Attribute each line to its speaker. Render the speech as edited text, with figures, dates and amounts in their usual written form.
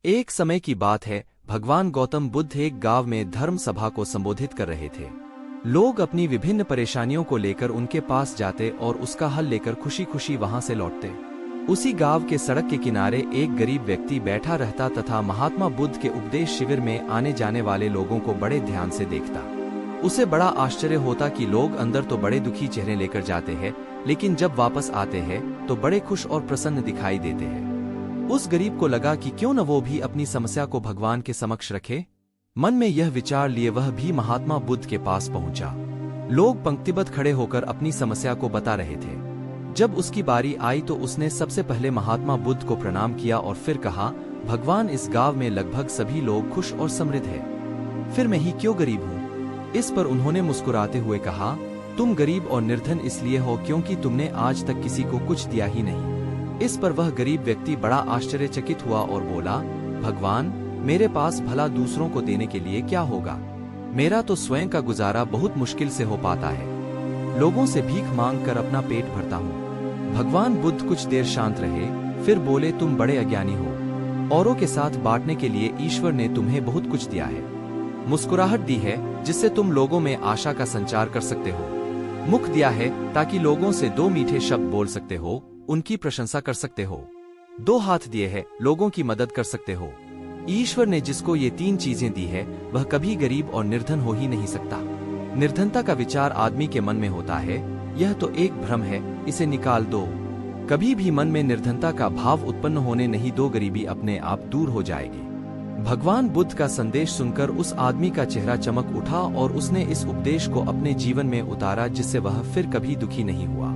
Speaker 1: एक समय की बात है, भगवान गौतम बुद्ध एक गांव में धर्म सभा को संबोधित कर रहे थे। लोग अपनी विभिन्न परेशानियों को लेकर उनके पास जाते और उसका हल लेकर खुशी खुशी वहां से लौटते। उसी गांव के सड़क के किनारे एक गरीब व्यक्ति बैठा रहता तथा महात्मा बुद्ध के उपदेश शिविर में आने जाने वाले लोगों को बड़े ध्यान से देखता। उसे बड़ा आश्चर्य होता कि लोग अंदर तो बड़े दुखी चेहरे लेकर जाते हैं, लेकिन जब वापस आते हैं तो बड़े खुश और प्रसन्न दिखाई देते हैं। उस गरीब को लगा कि क्यों न वो भी अपनी समस्या को भगवान के समक्ष रखे। मन में यह विचार लिए वह भी महात्मा बुद्ध के पास पहुंचा। लोग पंक्तिबद्ध खड़े होकर अपनी समस्या को बता रहे थे। जब उसकी बारी आई तो उसने सबसे पहले महात्मा बुद्ध को प्रणाम किया और फिर कहा, भगवान, इस गांव में लगभग सभी लोग खुश और समृद्ध हैं, फिर मैं ही क्यों गरीब हूँ। इस पर उन्होंने मुस्कुराते हुए कहा, तुम गरीब और निर्धन इसलिए हो क्योंकि तुमने आज तक किसी को कुछ दिया ही नहीं। इस पर वह गरीब व्यक्ति बड़ा आश्चर्यचकित हुआ और बोला, भगवान, मेरे पास भला दूसरों को देने के लिए क्या होगा। मेरा तो स्वयं का गुजारा बहुत मुश्किल से हो पाता है। लोगों से भीख मांग कर अपना पेट भरता हूँ। भगवान बुद्ध कुछ देर शांत रहे, फिर बोले, तुम बड़े अज्ञानी हो। औरों के साथ बांटने के लिए ईश्वर ने तुम्हें बहुत कुछ दिया है। मुस्कुराहट दी है जिससे तुम लोगों में आशा का संचार कर सकते हो। मुख दिया है ताकि लोगों से दो मीठे शब्द बोल सकते हो, उनकी प्रशंसा कर सकते हो। दो हाथ दिए हैं, लोगों की मदद कर सकते हो। ईश्वर ने जिसको ये तीन चीजें दी है वह कभी गरीब और निर्धन हो ही नहीं सकता। निर्धनता का विचार आदमी के मन में होता है, यह तो एक भ्रम है, इसे निकाल दो। कभी भी मन में निर्धनता का भाव उत्पन्न होने नहीं दो, गरीबी अपने आप दूर हो जाएगी। भगवान बुद्ध का संदेश सुनकर उस आदमी का चेहरा चमक उठा और उसने इस उपदेश को अपने जीवन में उतारा, जिससे वह फिर कभी दुखी नहीं हुआ।